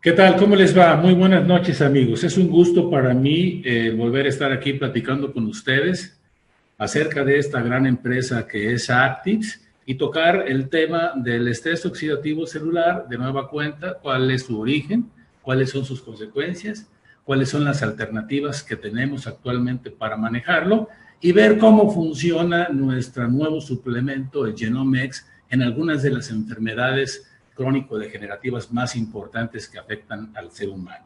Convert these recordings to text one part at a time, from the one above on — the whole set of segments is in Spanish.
¿Qué tal? ¿Cómo les va? Muy buenas noches, amigos. Es un gusto para mí volver a estar aquí platicando con ustedes acerca de esta gran empresa que es Actix y tocar el tema del estrés oxidativo celular de nueva cuenta, cuál es su origen, cuáles son sus consecuencias, cuáles son las alternativas que tenemos actualmente para manejarlo y ver cómo funciona nuestro nuevo suplemento, el Genomex, en algunas de las enfermedades crónico-degenerativas más importantes que afectan al ser humano.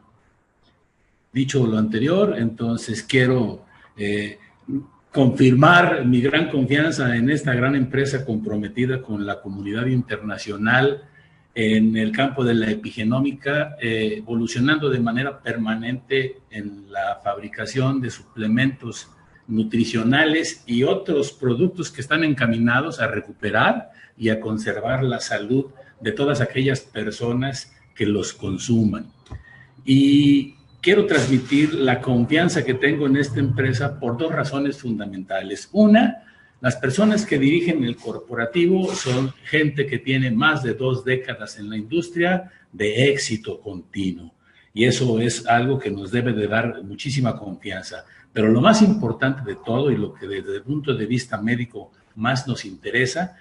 Dicho lo anterior, entonces quiero confirmar mi gran confianza en esta gran empresa comprometida con la comunidad internacional en el campo de la epigenómica, evolucionando de manera permanente en la fabricación de suplementos nutricionales y otros productos que están encaminados a recuperar y a conservar la salud de todas aquellas personas que los consuman. Y quiero transmitir la confianza que tengo en esta empresa por dos razones fundamentales. Una, las personas que dirigen el corporativo son gente que tiene más de 2 décadas en la industria de éxito continuo. Y eso es algo que nos debe de dar muchísima confianza. Pero lo más importante de todo y lo que desde el punto de vista médico más nos interesa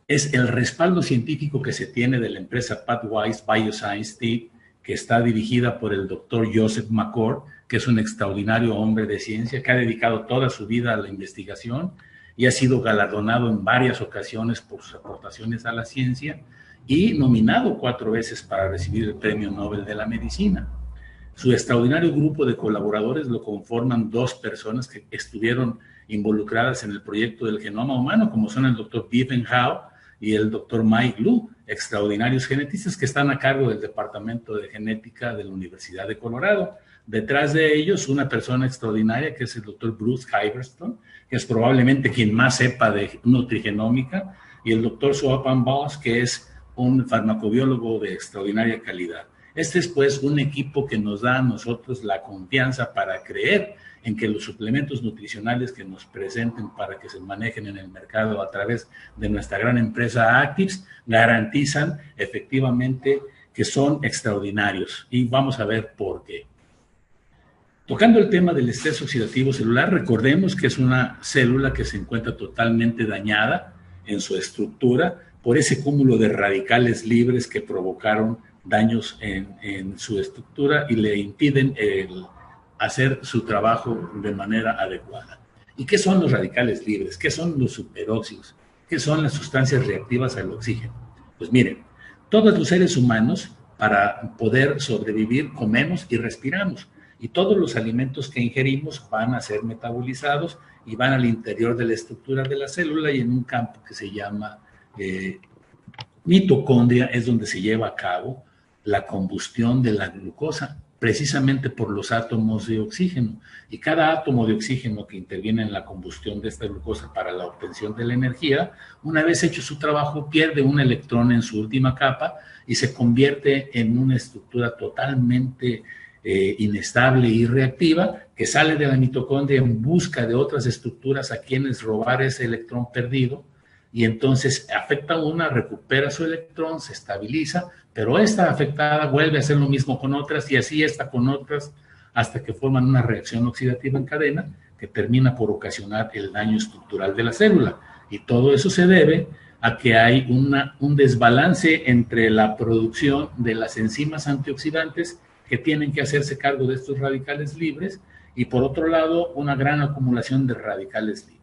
es el respaldo científico que se tiene de la empresa Pathwise Bioscience Team, que está dirigida por el doctor Joseph McCord, que es un extraordinario hombre de ciencia, que ha dedicado toda su vida a la investigación y ha sido galardonado en varias ocasiones por sus aportaciones a la ciencia y nominado 4 veces para recibir el Premio Nobel de la Medicina. Su extraordinario grupo de colaboradores lo conforman 2 personas que estuvieron involucradas en el proyecto del genoma humano, como son el doctor Stephen Howe y el doctor Mike Lu, extraordinarios genetistas que están a cargo del Departamento de Genética de la Universidad de Colorado. Detrás de ellos, una persona extraordinaria que es el doctor Bruce Hyverstone, que es probablemente quien más sepa de nutrigenómica, y el doctor Swapan Bose, que es un farmacobiólogo de extraordinaria calidad. Este es pues un equipo que nos da a nosotros la confianza para creer en que los suplementos nutricionales que nos presenten para que se manejen en el mercado a través de nuestra gran empresa Actix garantizan efectivamente que son extraordinarios. Y vamos a ver por qué. Tocando el tema del estrés oxidativo celular, recordemos que es una célula que se encuentra totalmente dañada en su estructura por ese cúmulo de radicales libres que provocaron daños en su estructura y le impiden hacer su trabajo de manera adecuada. ¿Y qué son los radicales libres? ¿Qué son los superóxidos? ¿Qué son las sustancias reactivas al oxígeno? Pues miren, todos los seres humanos para poder sobrevivir comemos y respiramos. Y todos los alimentos que ingerimos van a ser metabolizados y van al interior de la estructura de la célula y en un campo que se llama mitocondria es donde se lleva a cabo la combustión de la glucosa, precisamente por los átomos de oxígeno. Y cada átomo de oxígeno que interviene en la combustión de esta glucosa para la obtención de la energía, una vez hecho su trabajo, pierde un electrón en su última capa y se convierte en una estructura totalmente inestable y reactiva, que sale de la mitocondria en busca de otras estructuras a quienes robar ese electrón perdido, y entonces afecta una, recupera su electrón, se estabiliza, pero esta afectada vuelve a hacer lo mismo con otras y así esta con otras hasta que forman una reacción oxidativa en cadena que termina por ocasionar el daño estructural de la célula. Y todo eso se debe a que hay un desbalance entre la producción de las enzimas antioxidantes que tienen que hacerse cargo de estos radicales libres y por otro lado una gran acumulación de radicales libres.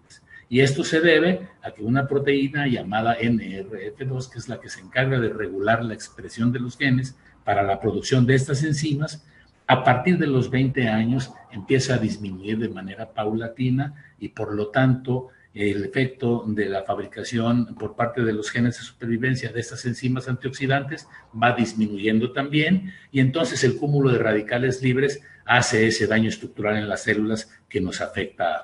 Y esto se debe a que una proteína llamada NRF2, que es la que se encarga de regular la expresión de los genes para la producción de estas enzimas, a partir de los 20 años empieza a disminuir de manera paulatina y por lo tanto el efecto de la fabricación por parte de los genes de supervivencia de estas enzimas antioxidantes va disminuyendo también y entonces el cúmulo de radicales libres hace ese daño estructural en las células que nos afecta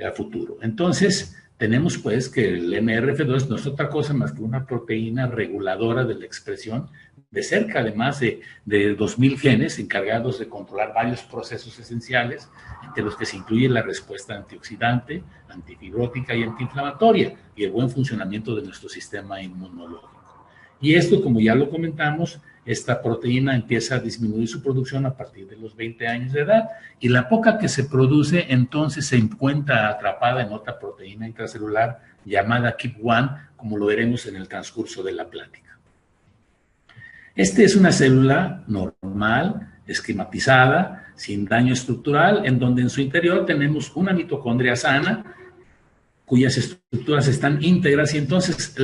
a futuro. Entonces, tenemos pues que el NRF2 no es otra cosa más que una proteína reguladora de la expresión de cerca de más de 2.000 genes encargados de controlar varios procesos esenciales, entre los que se incluye la respuesta antioxidante, antifibrótica y antiinflamatoria, y el buen funcionamiento de nuestro sistema inmunológico. Y esto, como ya lo comentamos, esta proteína empieza a disminuir su producción a partir de los 20 años de edad y la poca que se produce entonces se encuentra atrapada en otra proteína intracelular llamada KEAP1, como lo veremos en el transcurso de la plática. Esta es una célula normal, esquematizada, sin daño estructural, en donde en su interior tenemos una mitocondria sana, cuyas estructuras están íntegras y entonces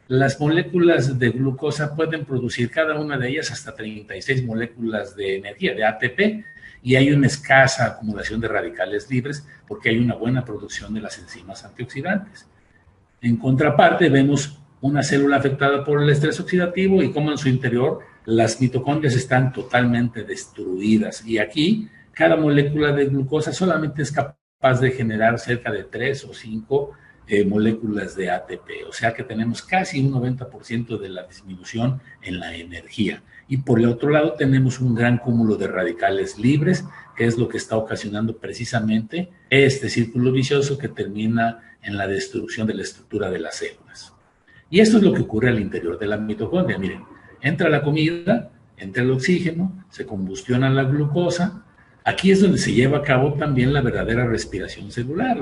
las moléculas de glucosa pueden producir cada una de ellas hasta 36 moléculas de energía, de ATP, y hay una escasa acumulación de radicales libres porque hay una buena producción de las enzimas antioxidantes. En contraparte, vemos una célula afectada por el estrés oxidativo y cómo en su interior las mitocondrias están totalmente destruidas. Y aquí, cada molécula de glucosa solamente es capaz de generar cerca de 3 o 5 moléculas de ATP, o sea que tenemos casi un 90% de la disminución en la energía. Y por el otro lado tenemos un gran cúmulo de radicales libres, que es lo que está ocasionando precisamente este círculo vicioso que termina en la destrucción de la estructura de las células. Y esto es lo que ocurre al interior de la mitocondria. Miren, entra la comida, entra el oxígeno, se combustiona la glucosa. Aquí es donde se lleva a cabo también la verdadera respiración celular.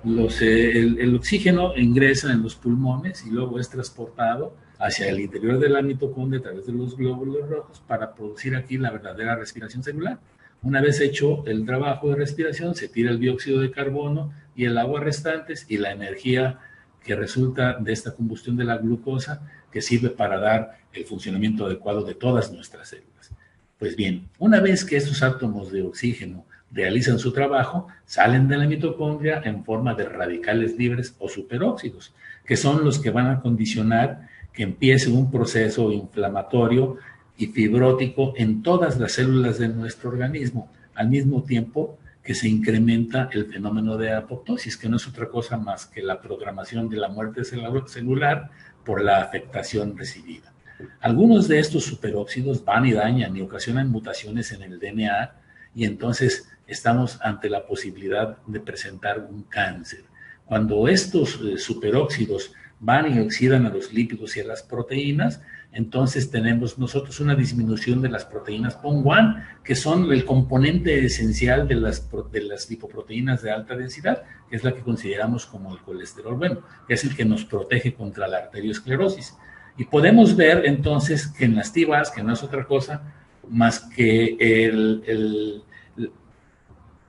El oxígeno ingresa en los pulmones y luego es transportado hacia el interior de la mitocondria a través de los glóbulos rojos para producir aquí la verdadera respiración celular. Una vez hecho el trabajo de respiración, se tira el dióxido de carbono y el agua restantes y la energía que resulta de esta combustión de la glucosa que sirve para dar el funcionamiento adecuado de todas nuestras células. Pues bien, una vez que estos átomos de oxígeno realizan su trabajo, salen de la mitocondria en forma de radicales libres o superóxidos, que son los que van a condicionar que empiece un proceso inflamatorio y fibrótico en todas las células de nuestro organismo, al mismo tiempo que se incrementa el fenómeno de apoptosis, que no es otra cosa más que la programación de la muerte celular por la afectación recibida. Algunos de estos superóxidos van y dañan y ocasionan mutaciones en el DNA y entonces estamos ante la posibilidad de presentar un cáncer. Cuando estos superóxidos van y oxidan a los lípidos y a las proteínas, entonces tenemos nosotros una disminución de las proteínas PON1, que son el componente esencial de las lipoproteínas de alta densidad, que es la que consideramos como el colesterol bueno, que es el que nos protege contra la arteriosclerosis. Y podemos ver entonces que en las TBARS, que no es otra cosa más que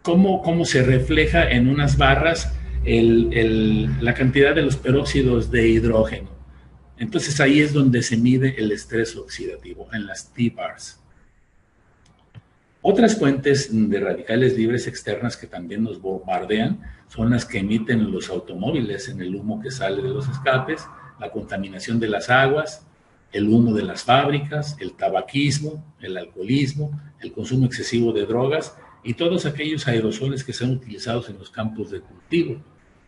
cómo se refleja en unas barras la cantidad de los peróxidos de hidrógeno. Entonces ahí es donde se mide el estrés oxidativo, en las TBARS. Otras fuentes de radicales libres externas que también nos bombardean son las que emiten los automóviles en el humo que sale de los escapes, la contaminación de las aguas, el humo de las fábricas, el tabaquismo, el alcoholismo, el consumo excesivo de drogas y todos aquellos aerosoles que son utilizados en los campos de cultivo.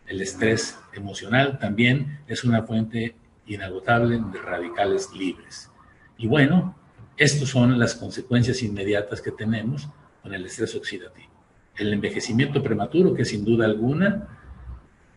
El estrés emocional también es una fuente inagotable de radicales libres. Y bueno, estas son las consecuencias inmediatas que tenemos con el estrés oxidativo. El envejecimiento prematuro, que sin duda alguna,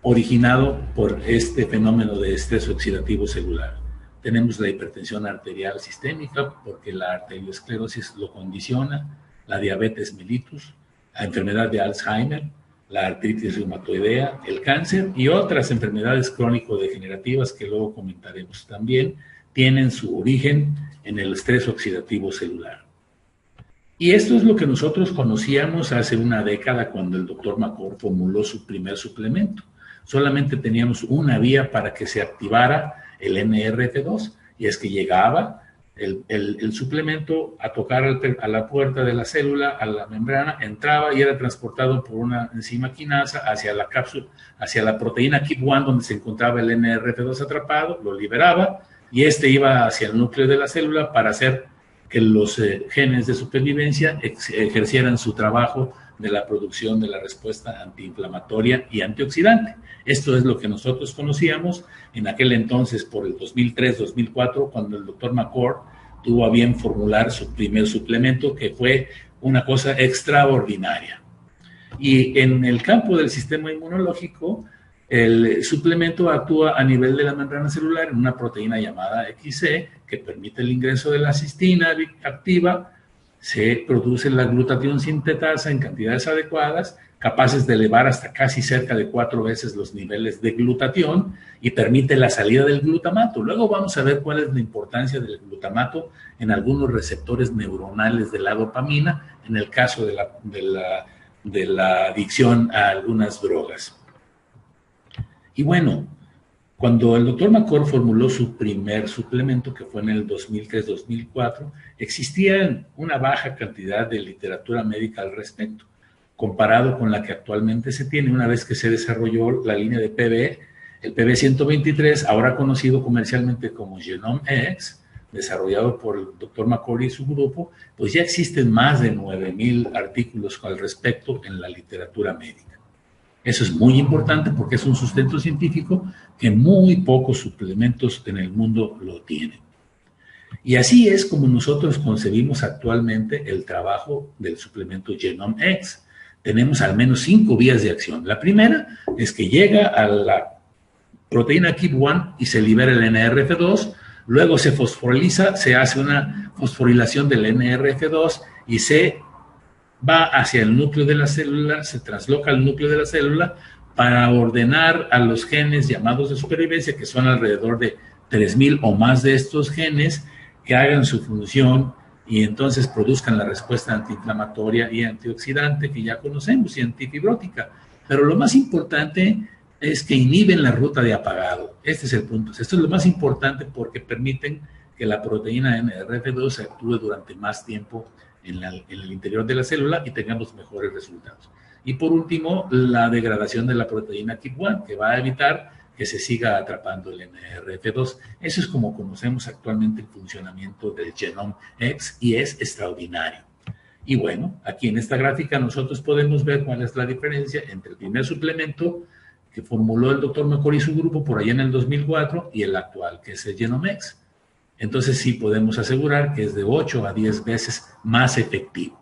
originado por este fenómeno de estrés oxidativo celular. Tenemos la hipertensión arterial sistémica, porque la arteriosclerosis lo condiciona, la diabetes mellitus, la enfermedad de Alzheimer, la artritis reumatoidea, el cáncer y otras enfermedades crónico-degenerativas que luego comentaremos también, tienen su origen en el estrés oxidativo celular. Y esto es lo que nosotros conocíamos hace una década cuando el doctor McCord formuló su primer suplemento. Solamente teníamos una vía para que se activara el NRF2 y es que llegaba el suplemento a tocar a la puerta de la célula, a la membrana, entraba y era transportado por una enzima quinasa hacia la cápsula, hacia la proteína KEAP1 donde se encontraba el NRF2 atrapado, lo liberaba y este iba hacia el núcleo de la célula para hacer que los genes de supervivencia ejercieran su trabajo de la producción de la respuesta antiinflamatoria y antioxidante. Esto es lo que nosotros conocíamos en aquel entonces por el 2003-2004, cuando el doctor McCord tuvo a bien formular su primer suplemento, que fue una cosa extraordinaria. Y en el campo del sistema inmunológico, El suplemento actúa a nivel de la membrana celular en una proteína llamada XC que permite el ingreso de la cistina activa. Se produce la glutatión sintetasa en cantidades adecuadas, capaces de elevar hasta casi cerca de 4 veces los niveles de glutatión y permite la salida del glutamato. Luego vamos a ver cuál es la importancia del glutamato en algunos receptores neuronales de la dopamina, en el caso de la adicción a algunas drogas. Y bueno, cuando el doctor McCord formuló su primer suplemento, que fue en el 2003-2004, existía una baja cantidad de literatura médica al respecto, comparado con la que actualmente se tiene una vez que se desarrolló la línea de PB, el PB123, ahora conocido comercialmente como Genome X, desarrollado por el doctor McCord y su grupo, pues ya existen más de 9,000 artículos al respecto en la literatura médica. Eso es muy importante porque es un sustento científico que muy pocos suplementos en el mundo lo tienen. Y así es como nosotros concebimos actualmente el trabajo del suplemento Genome X. Tenemos al menos 5 vías de acción. La primera es que llega a la proteína KEAP1 y se libera el NRF2, luego se fosforiliza, se hace una fosforilación del NRF2 y se va hacia el núcleo de la célula, se trasloca al núcleo de la célula para ordenar a los genes llamados de supervivencia, que son alrededor de 3,000 o más de estos genes, que hagan su función y entonces produzcan la respuesta antiinflamatoria y antioxidante que ya conocemos y antifibrótica. Pero lo más importante es que inhiben la ruta de apagado. Este es el punto. Esto es lo más importante porque permiten que la proteína NRF2 actúe durante más tiempo en el interior de la célula y tengamos mejores resultados. Y por último, la degradación de la proteína KEAP1, que va a evitar que se siga atrapando el NRF2. Eso es como conocemos actualmente el funcionamiento del Genome X y es extraordinario. Y bueno, aquí en esta gráfica nosotros podemos ver cuál es la diferencia entre el primer suplemento que formuló el doctor McCord y su grupo por allá en el 2004 y el actual, que es el Genome X. Entonces sí podemos asegurar que es de 8 a 10 veces más efectivo.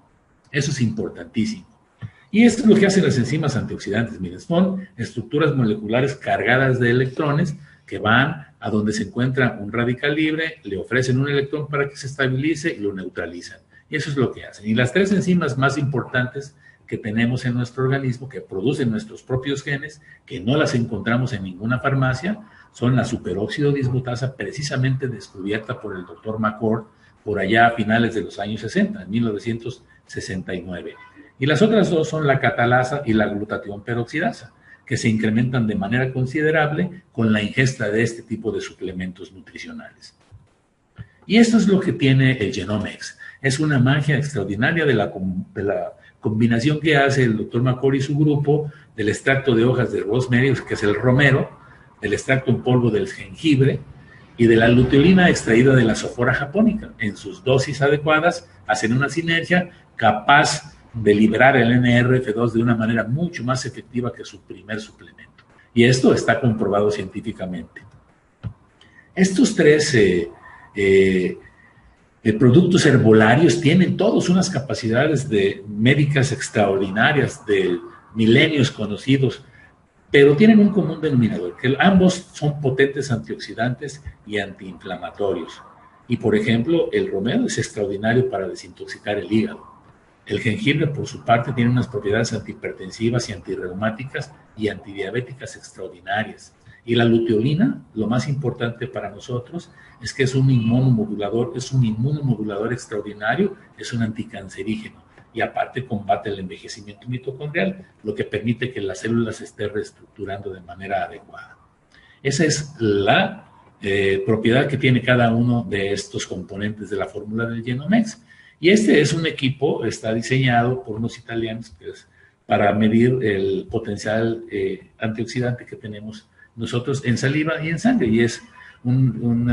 Eso es importantísimo. Y esto es lo que hacen las enzimas antioxidantes. Miren, son estructuras moleculares cargadas de electrones que van a donde se encuentra un radical libre, le ofrecen un electrón para que se estabilice y lo neutralizan. Y eso es lo que hacen. Y las 3 enzimas más importantes que tenemos en nuestro organismo, que producen nuestros propios genes, que no las encontramos en ninguna farmacia, son la superóxido dismutasa, precisamente descubierta por el doctor McCord por allá a finales de los años 60, en 1969. Y las otras 2 son la catalasa y la glutatión peroxidasa, que se incrementan de manera considerable con la ingesta de este tipo de suplementos nutricionales. Y esto es lo que tiene el Genome X. Es una magia extraordinaria de la combinación que hace el doctor McCord y su grupo del extracto de hojas de rosemary, que es el romero, del extracto en polvo del jengibre y de la luteolina extraída de la Sophora japonica. En sus dosis adecuadas hacen una sinergia capaz de liberar el NRF2 de una manera mucho más efectiva que su primer suplemento. Y esto está comprobado científicamente. Estos 3 productos herbolarios tienen todos unas capacidades médicas extraordinarias de milenios conocidos, pero tienen un común denominador, que ambos son potentes antioxidantes y antiinflamatorios. Y, por ejemplo, el romero es extraordinario para desintoxicar el hígado. El jengibre, por su parte, tiene unas propiedades antihipertensivas y antirreumáticas y antidiabéticas extraordinarias. Y la luteolina, lo más importante para nosotros, es que es un inmunomodulador extraordinario, es un anticancerígeno. Y aparte combate el envejecimiento mitocondrial, lo que permite que las células se estén reestructurando de manera adecuada. Esa es la propiedad que tiene cada uno de estos componentes de la fórmula del Genome X. Y este es un equipo, está diseñado por unos italianos para medir el potencial antioxidante que tenemos nosotros en saliva y en sangre. Y es un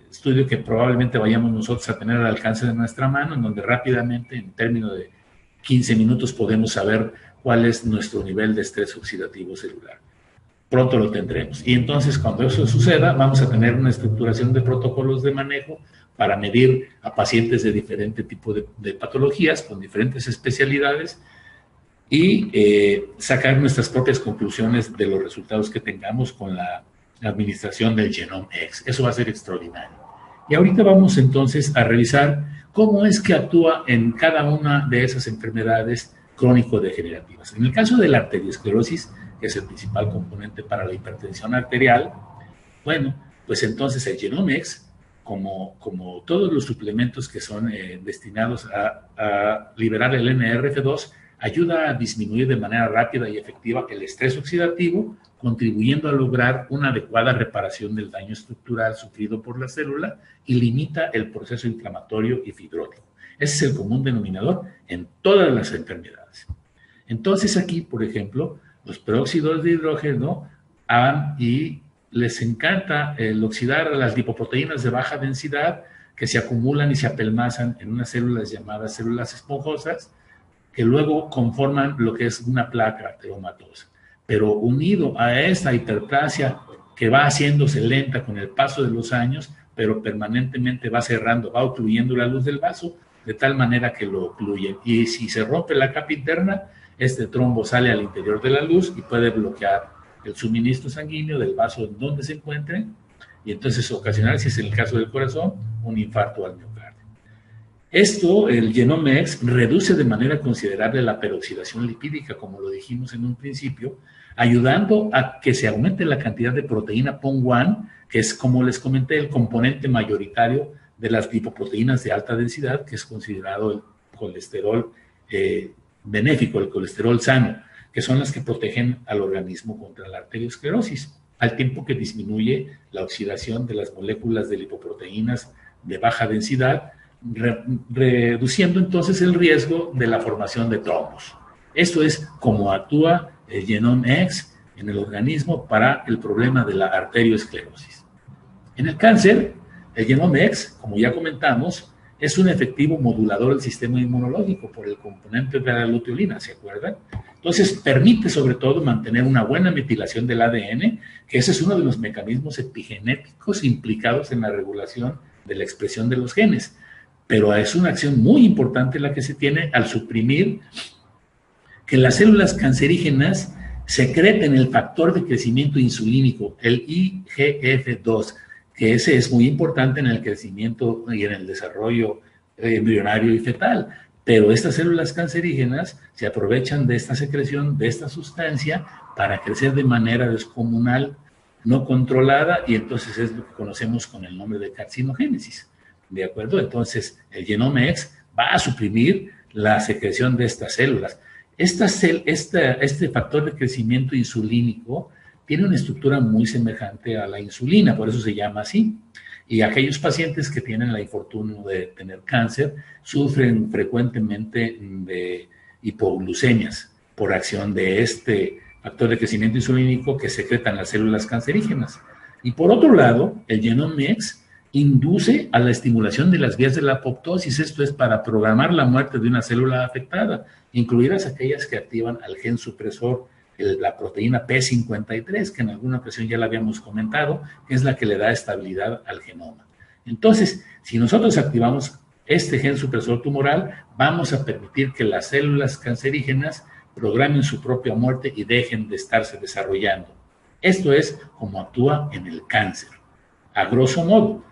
estudio que probablemente vayamos nosotros a tener al alcance de nuestra mano, en donde rápidamente, en términos de 15 minutos, podemos saber cuál es nuestro nivel de estrés oxidativo celular. Pronto lo tendremos. Y entonces, cuando eso suceda, vamos a tener una estructuración de protocolos de manejo para medir a pacientes de diferente tipo de patologías, con diferentes especialidades, y sacar nuestras propias conclusiones de los resultados que tengamos con la administración del Genome X. Eso va a ser extraordinario. Y ahorita vamos entonces a revisar cómo es que actúa en cada una de esas enfermedades crónico-degenerativas. En el caso de la arteriosclerosis, que es el principal componente para la hipertensión arterial, bueno, pues entonces el Genome X, como todos los suplementos que son destinados a liberar el NRF2, ayuda a disminuir de manera rápida y efectiva el estrés oxidativo, contribuyendo a lograr una adecuada reparación del daño estructural sufrido por la célula y limita el proceso inflamatorio y fibrótico. Ese es el común denominador en todas las enfermedades. Entonces aquí, por ejemplo, los peróxidos de hidrógeno y les encanta el oxidar a las lipoproteínas de baja densidad que se acumulan y se apelmazan en unas células llamadas células esponjosas, que luego conforman lo que es una placa arteriomatosa. Pero unido a esta hiperplasia que va haciéndose lenta con el paso de los años, pero permanentemente va cerrando, va ocluyendo la luz del vaso, de tal manera que lo ocluyen. Y si se rompe la capa interna, este trombo sale al interior de la luz y puede bloquear el suministro sanguíneo del vaso en donde se encuentre, y entonces ocasionar, si es el caso del corazón, un infarto al miocardio. Esto, el Genome X, reduce de manera considerable la peroxidación lipídica, como lo dijimos en un principio, ayudando a que se aumente la cantidad de proteína PON1, que es, como les comenté, el componente mayoritario de las lipoproteínas de alta densidad, que es considerado el colesterol benéfico, el colesterol sano, que son las que protegen al organismo contra la arteriosclerosis, al tiempo que disminuye la oxidación de las moléculas de lipoproteínas de baja densidad, reduciendo entonces el riesgo de la formación de trombos. Esto es cómo actúa el Genome X en el organismo para el problema de la arteriosclerosis. En el cáncer, el Genome X, como ya comentamos, es un efectivo modulador del sistema inmunológico por el componente de la luteolina, ¿se acuerdan? Entonces, permite sobre todo mantener una buena metilación del ADN, que ese es uno de los mecanismos epigenéticos implicados en la regulación de la expresión de los genes. Pero es una acción muy importante la que se tiene al suprimir que las células cancerígenas secreten el factor de crecimiento insulínico, el IGF-2, que ese es muy importante en el crecimiento y en el desarrollo embrionario y fetal. Pero estas células cancerígenas se aprovechan de esta secreción, de esta sustancia, para crecer de manera descomunal, no controlada, y entonces es lo que conocemos con el nombre de carcinogénesis. ¿De acuerdo? Entonces, el Genome X va a suprimir la secreción de estas células. Este factor de crecimiento insulínico tiene una estructura muy semejante a la insulina, por eso se llama así. Y aquellos pacientes que tienen la infortunio de tener cáncer sufren frecuentemente de hipoglucemias por acción de este factor de crecimiento insulínico que secretan las células cancerígenas. Y por otro lado, el Genome X induce a la estimulación de las vías de la apoptosis. Esto es para programar la muerte de una célula afectada, incluidas aquellas que activan al gen supresor, la proteína P53, que en alguna ocasión ya la habíamos comentado, que es la que le da estabilidad al genoma. Entonces, si nosotros activamos este gen supresor tumoral, vamos a permitir que las células cancerígenas programen su propia muerte y dejen de estarse desarrollando. Esto es como actúa en el cáncer, a grosso modo.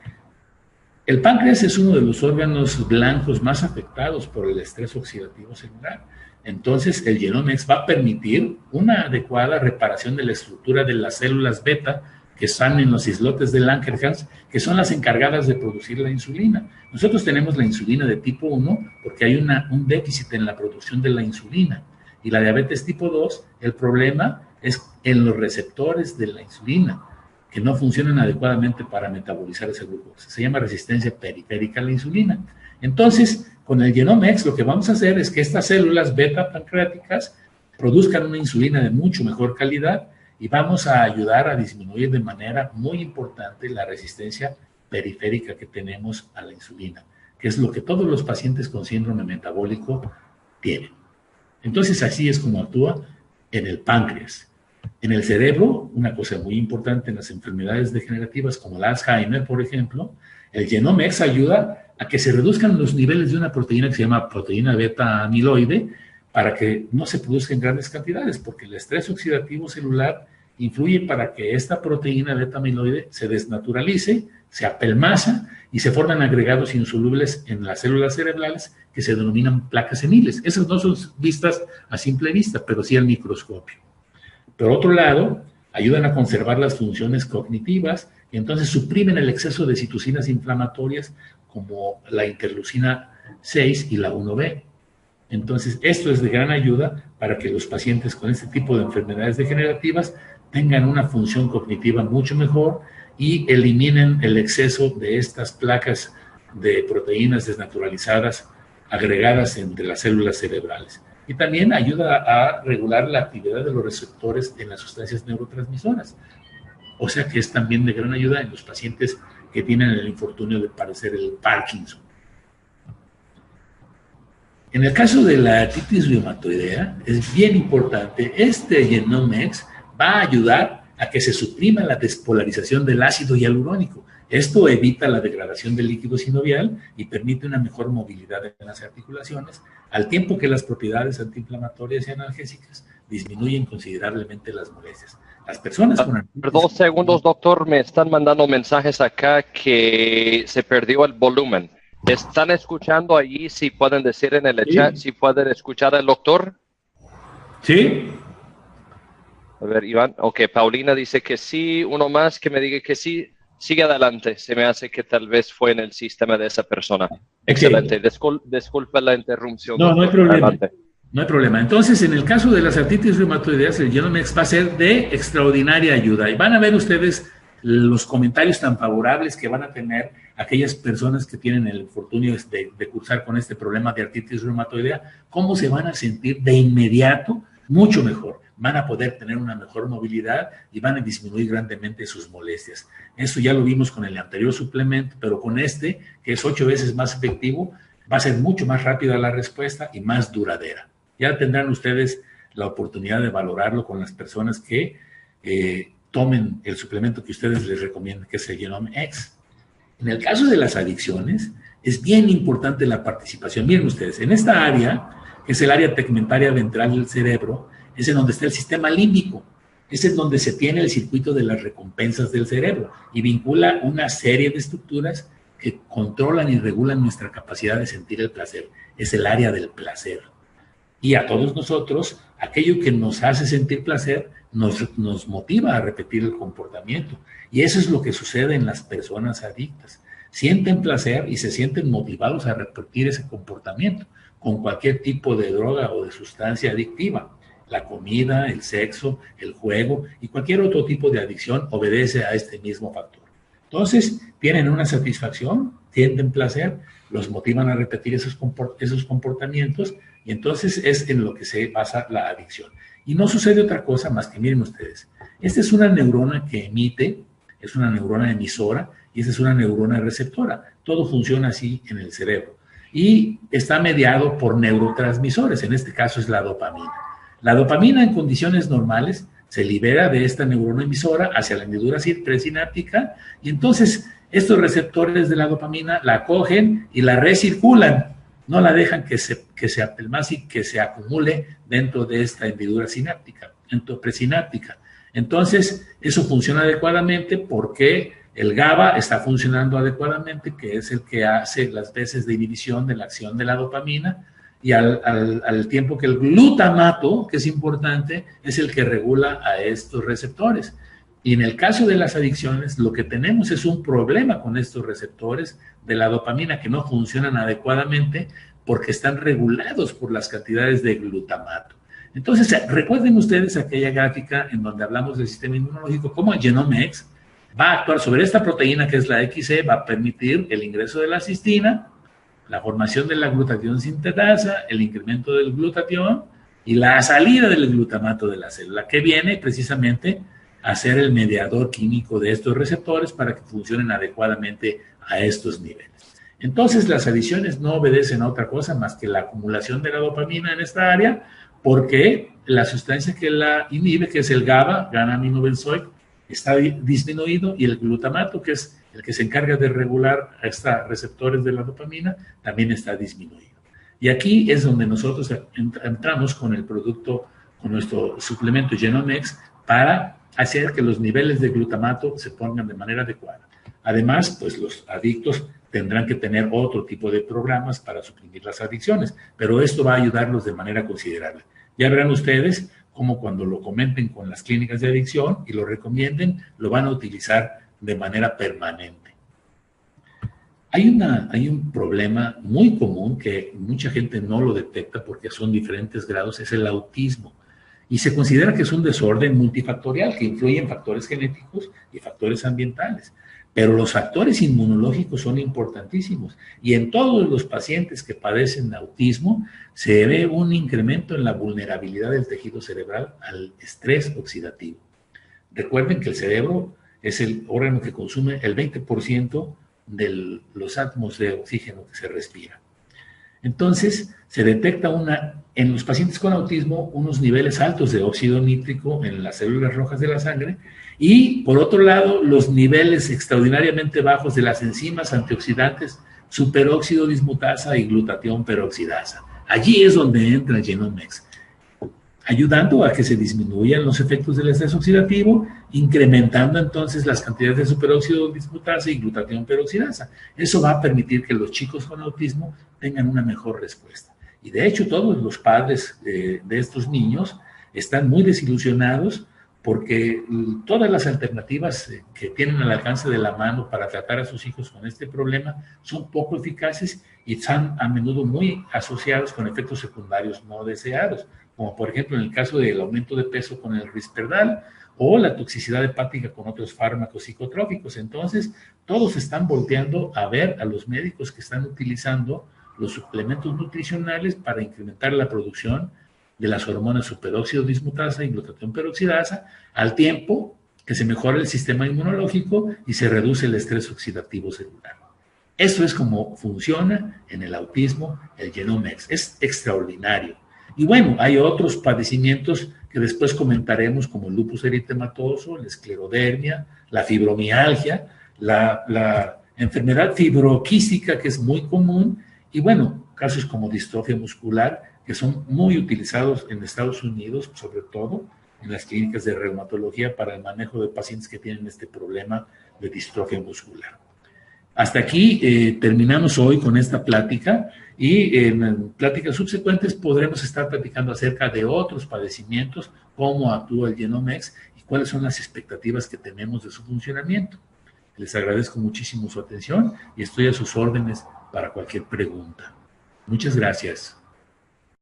El páncreas es uno de los órganos blancos más afectados por el estrés oxidativo celular. Entonces, el Genome X va a permitir una adecuada reparación de la estructura de las células beta que están en los islotes de Langerhans, que son las encargadas de producir la insulina. Nosotros tenemos la insulina de tipo 1 porque hay un déficit en la producción de la insulina. Y la diabetes tipo 2, el problema es en los receptores de la insulina, que no funcionan adecuadamente para metabolizar ese glucosa. Se llama resistencia periférica a la insulina. Entonces, con el Genome X lo que vamos a hacer es que estas células beta pancreáticas produzcan una insulina de mucho mejor calidad y vamos a ayudar a disminuir de manera muy importante la resistencia periférica que tenemos a la insulina, que es lo que todos los pacientes con síndrome metabólico tienen. Entonces, así es como actúa en el páncreas. En el cerebro, una cosa muy importante en las enfermedades degenerativas como el Alzheimer, por ejemplo, el Genome X ayuda a que se reduzcan los niveles de una proteína que se llama proteína beta amiloide, para que no se produzca en grandes cantidades, porque el estrés oxidativo celular influye para que esta proteína beta amiloide se desnaturalice, se apelmaza y se forman agregados insolubles en las células cerebrales que se denominan placas seniles. Esas no son vistas a simple vista, pero sí al microscopio. Por otro lado, ayudan a conservar las funciones cognitivas y entonces suprimen el exceso de citocinas inflamatorias como la interleucina 6 y la 1B. Entonces, esto es de gran ayuda para que los pacientes con este tipo de enfermedades degenerativas tengan una función cognitiva mucho mejor y eliminen el exceso de estas placas de proteínas desnaturalizadas agregadas entre las células cerebrales. Y también ayuda a regular la actividad de los receptores en las sustancias neurotransmisoras. O sea que es también de gran ayuda en los pacientes que tienen el infortunio de padecer el Parkinson. En el caso de la artritis reumatoidea, es bien importante, este Genomex va a ayudar a que se suprima la despolarización del ácido hialurónico. Esto evita la degradación del líquido sinovial y permite una mejor movilidad en las articulaciones, al tiempo que las propiedades antiinflamatorias y analgésicas disminuyen considerablemente las molestias. Las personas con artritis... Por 2 segundos, doctor, me están mandando mensajes acá que se perdió el volumen. ¿Están escuchando allí? Si pueden decir en el chat, si pueden escuchar al doctor. Sí. A ver, Iván. Ok, Paulina dice que sí. Uno más que me diga que sí. Sigue adelante. Se me hace que tal vez fue en el sistema de esa persona. Excelente. Disculpa la interrupción. No, doctor. no hay problema. Adelante. No hay problema. Entonces, en el caso de las artritis reumatoideas, el Genomex va a ser de extraordinaria ayuda. Y van a ver ustedes los comentarios tan favorables que van a tener aquellas personas que tienen el infortunio de cursar con este problema de artritis reumatoidea, cómo se van a sentir de inmediato mucho mejor. Van a poder tener una mejor movilidad y van a disminuir grandemente sus molestias. Eso ya lo vimos con el anterior suplemento, pero con este, que es 8 veces más efectivo, va a ser mucho más rápida la respuesta y más duradera. Ya tendrán ustedes la oportunidad de valorarlo con las personas que tomen el suplemento que ustedes les recomiendan, que es el Genomex. En el caso de las adicciones, es bien importante la participación. Miren ustedes, en esta área, que es el área tegmentaria ventral del cerebro, es en donde está el sistema límbico. Es en donde se tiene el circuito de las recompensas del cerebro y vincula una serie de estructuras que controlan y regulan nuestra capacidad de sentir el placer. Es el área del placer. Y a todos nosotros, aquello que nos hace sentir placer nos motiva a repetir el comportamiento. Y eso es lo que sucede en las personas adictas. Sienten placer y se sienten motivados a repetir ese comportamiento con cualquier tipo de droga o de sustancia adictiva. La comida, el sexo, el juego y cualquier otro tipo de adicción obedece a este mismo factor. Entonces, tienen una satisfacción, sienten placer, los motivan a repetir esos comportamientos y entonces es en lo que se basa la adicción. Y no sucede otra cosa más que, miren ustedes, esta es una neurona que emite, es una neurona emisora y esta es una neurona receptora. Todo funciona así en el cerebro y está mediado por neurotransmisores, en este caso es la dopamina. La dopamina en condiciones normales se libera de esta neurona emisora hacia la hendidura presináptica y entonces estos receptores de la dopamina la cogen y la recirculan, no la dejan que se apelmace y que se acumule dentro de esta hendidura presináptica. Entonces, eso funciona adecuadamente porque el GABA está funcionando adecuadamente, que es el que hace las veces de inhibición de la acción de la dopamina, y al tiempo que el glutamato, que es importante, es el que regula a estos receptores. Y en el caso de las adicciones, lo que tenemos es un problema con estos receptores de la dopamina que no funcionan adecuadamente porque están regulados por las cantidades de glutamato. Entonces, recuerden ustedes aquella gráfica en donde hablamos del sistema inmunológico, cómo el Genomex va a actuar sobre esta proteína que es la XE, va a permitir el ingreso de la cistina, la formación de la glutatión sintetasa, el incremento del glutatión y la salida del glutamato de la célula, que viene precisamente a ser el mediador químico de estos receptores para que funcionen adecuadamente a estos niveles. Entonces, las adicciones no obedecen a otra cosa más que la acumulación de la dopamina en esta área, porque la sustancia que la inhibe, que es el GABA, gamma-aminobenzoico, está disminuido y el glutamato, que es el que se encarga de regular a estos receptores de la dopamina, también está disminuido. Y aquí es donde nosotros entramos con el producto, con nuestro suplemento Genomex, para hacer que los niveles de glutamato se pongan de manera adecuada. Además, pues los adictos tendrán que tener otro tipo de programas para suprimir las adicciones, pero esto va a ayudarlos de manera considerable. Ya verán ustedes cómo cuando lo comenten con las clínicas de adicción y lo recomienden, lo van a utilizar de manera permanente. Hay un problema muy común que mucha gente no lo detecta porque son diferentes grados, es el autismo. Y se considera que es un desorden multifactorial que influye en factores genéticos y factores ambientales. Pero los factores inmunológicos son importantísimos. Y en todos los pacientes que padecen autismo se ve un incremento en la vulnerabilidad del tejido cerebral al estrés oxidativo. Recuerden que el cerebro es el órgano que consume el 20% de los átomos de oxígeno que se respira. Entonces, se detecta en los pacientes con autismo unos niveles altos de óxido nítrico en las células rojas de la sangre y, por otro lado, los niveles extraordinariamente bajos de las enzimas antioxidantes superóxido dismutasa y glutatión peroxidasa. Allí es donde entra Genomex, ayudando a que se disminuyan los efectos del estrés oxidativo, incrementando entonces las cantidades de superóxido dismutasa y glutatión peroxidasa. Eso va a permitir que los chicos con autismo tengan una mejor respuesta. Y de hecho, todos los padres de estos niños están muy desilusionados porque todas las alternativas que tienen al alcance de la mano para tratar a sus hijos con este problema son poco eficaces y están a menudo muy asociados con efectos secundarios no deseados, como por ejemplo en el caso del aumento de peso con el Risperdal o la toxicidad hepática con otros fármacos psicotrópicos. Entonces, todos están volteando a ver a los médicos que están utilizando los suplementos nutricionales para incrementar la producción de las hormonas superóxido dismutasa y glutatión peroxidasa, al tiempo que se mejora el sistema inmunológico y se reduce el estrés oxidativo celular. Eso es como funciona en el autismo el Genomex. Es extraordinario. Y bueno, hay otros padecimientos que después comentaremos, como el lupus eritematoso, la esclerodermia, la fibromialgia, la enfermedad fibroquística, que es muy común, y bueno, casos como distrofia muscular, que son muy utilizados en Estados Unidos, sobre todo en las clínicas de reumatología para el manejo de pacientes que tienen este problema de distrofia muscular. Hasta aquí terminamos hoy con esta plática y en pláticas subsecuentes podremos estar platicando acerca de otros padecimientos, cómo actúa el Genomex y cuáles son las expectativas que tenemos de su funcionamiento. Les agradezco muchísimo su atención y estoy a sus órdenes para cualquier pregunta. Muchas gracias.